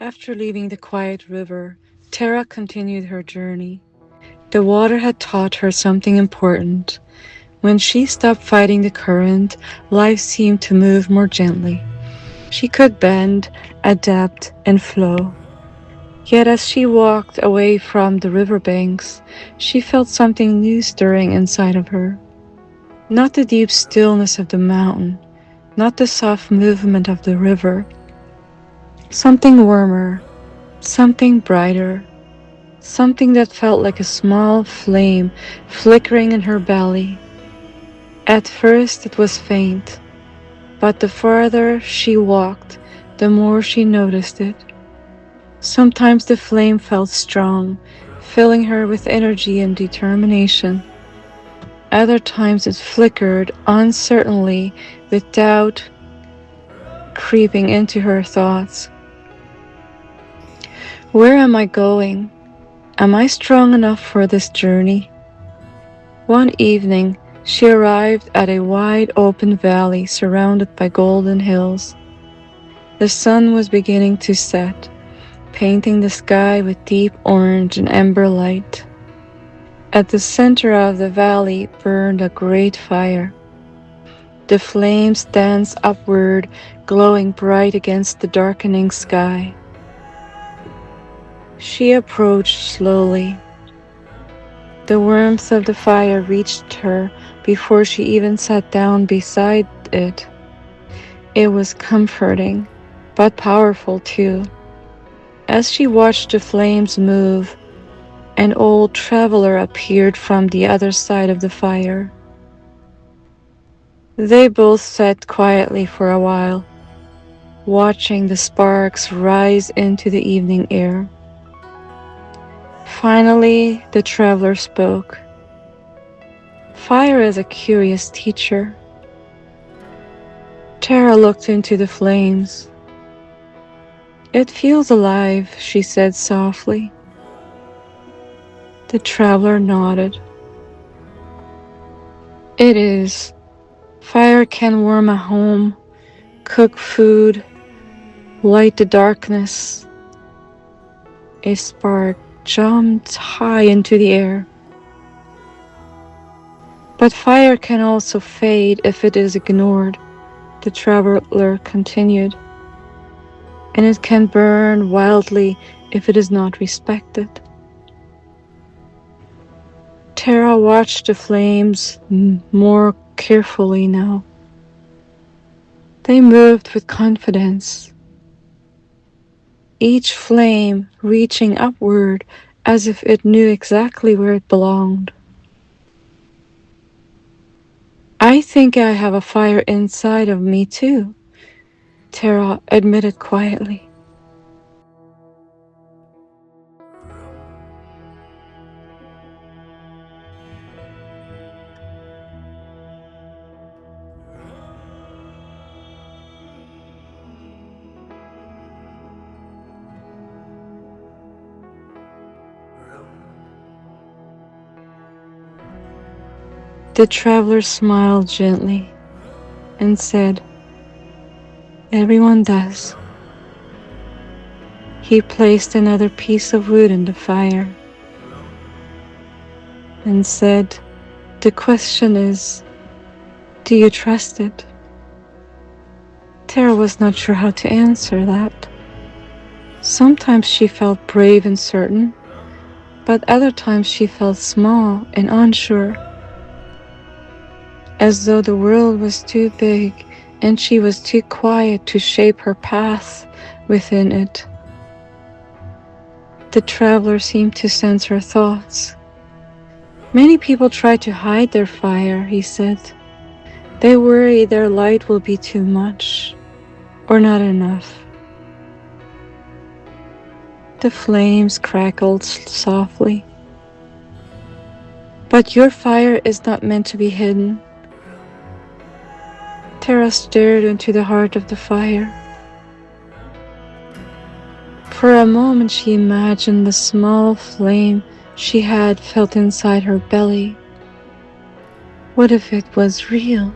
After leaving the quiet river, Terra continued her journey. The water had taught her something important. When she stopped fighting the current, life seemed to move more gently. She could bend, adapt, and flow. Yet as she walked away from the riverbanks, she felt something new stirring inside of her. Not the deep stillness of the mountain, not the soft movement of the river. Something warmer, something brighter, something that felt like a small flame flickering in her belly. At first it was faint, but the farther she walked, the more she noticed it. Sometimes the flame felt strong, filling her with energy and determination. Other times it flickered uncertainly, with doubt creeping into her thoughts. Where am I going? Am I strong enough for this journey? One evening, she arrived at a wide open valley surrounded by golden hills. The sun was beginning to set, painting the sky with deep orange and amber light. At the center of the valley burned a great fire. The flames danced upward, glowing bright against the darkening sky. She approached slowly. The warmth of the fire reached her before she even sat down beside it. It was comforting, but powerful too. As she watched the flames move, an old traveler appeared from the other side of the fire. They both sat quietly for a while, watching the sparks rise into the evening air. Finally, the traveler spoke. Fire is a curious teacher. Terra looked into the flames. It feels alive, she said softly. The traveler nodded. It is. Fire can warm a home, cook food, light the darkness. A spark jumped high into the air. But fire can also fade if it is ignored, the traveler continued. And it can burn wildly if it is not respected. Terra watched the flames more carefully now. They moved with confidence, each flame reaching upward as if it knew exactly where it belonged. I think I have a fire inside of me too, Terra admitted quietly. The traveler smiled gently and said, Everyone does. He placed another piece of wood in the fire and said, The question is, do you trust it? Terra was not sure how to answer that. Sometimes she felt brave and certain, but other times she felt small and unsure, as though the world was too big and she was too quiet to shape her path within it. The traveler seemed to sense her thoughts. Many people try to hide their fire, he said. They worry their light will be too much or not enough. The flames crackled softly. But your fire is not meant to be hidden. Terra stared into the heart of the fire. For a moment she imagined the small flame she had felt inside her belly. What if it was real?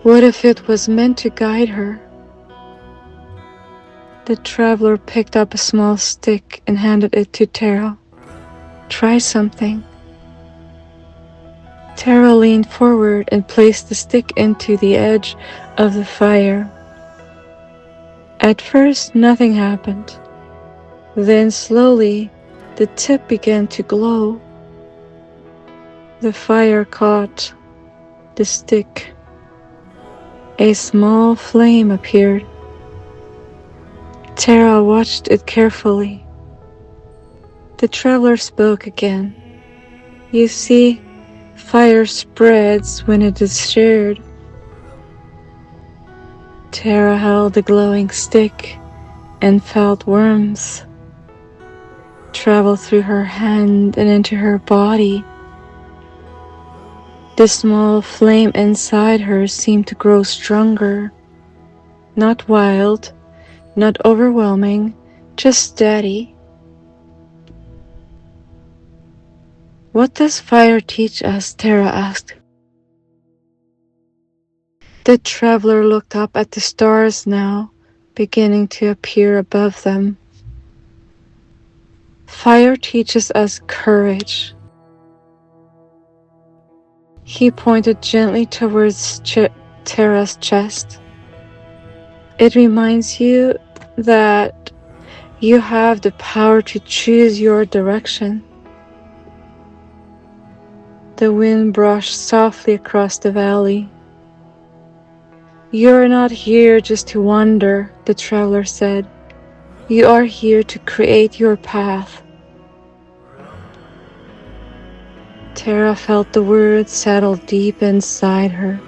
What if it was meant to guide her? The traveler picked up a small stick and handed it to Terra. "Try something." Terra leaned forward and placed the stick into the edge of the fire. At first, nothing happened. Then slowly, the tip began to glow. The fire caught the stick. A small flame appeared. Terra watched it carefully. The traveler spoke again. "You see, fire spreads when it is shared." Terra held the glowing stick and felt warmth travel through her hand and into her body. The small flame inside her seemed to grow stronger, not wild, not overwhelming, just steady. "What does fire teach us?" Terra asked. The traveler looked up at the stars now, beginning to appear above them. "Fire teaches us courage." He pointed gently towards Terra's chest. "It reminds you that you have the power to choose your direction." The wind brushed softly across the valley. "You're not here just to wander," the traveler said. "You are here to create your path." Terra felt the words settle deep inside her.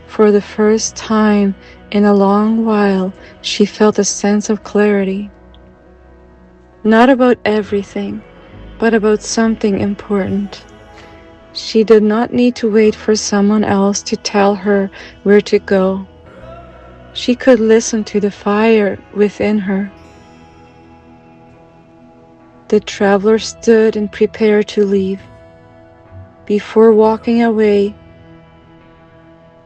For the first time in a long while, she felt a sense of clarity. Not about everything, but about something important. She did not need to wait for someone else to tell her where to go. She could listen to the fire within her. The traveler stood and prepared to leave. Before walking away,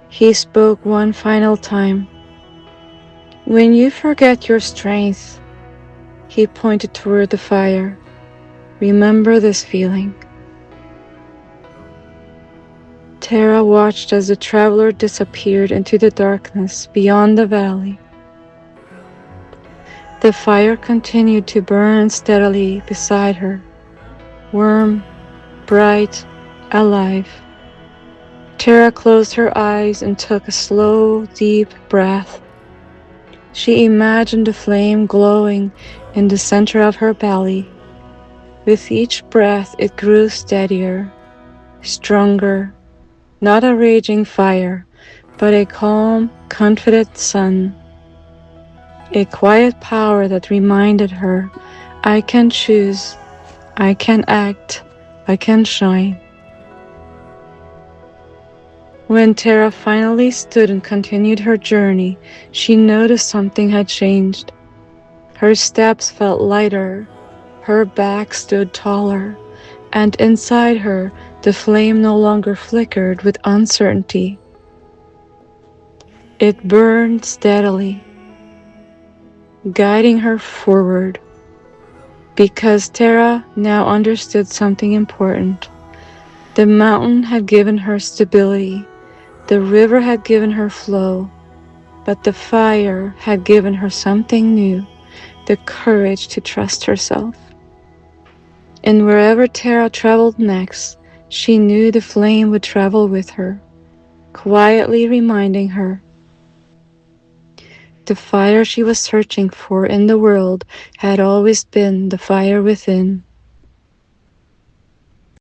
he spoke one final time. "When you forget your strength," he pointed toward the fire, "remember this feeling." Terra watched as the traveler disappeared into the darkness beyond the valley. The fire continued to burn steadily beside her, warm, bright, alive. Terra closed her eyes and took a slow, deep breath. She imagined the flame glowing in the center of her belly. With each breath, it grew steadier, stronger. Not a raging fire, but a calm, confident sun. A quiet power that reminded her, "I can choose, I can act, I can shine." When Terra finally stood and continued her journey, she noticed something had changed. Her steps felt lighter, her back stood taller, and inside her, the flame no longer flickered with uncertainty. It burned steadily, guiding her forward. Because Terra now understood something important. The mountain had given her stability, the river had given her flow, but the fire had given her something new, the courage to trust herself. And wherever Terra traveled next, she knew the flame would travel with her, quietly reminding her. The fire she was searching for in the world had always been the fire within.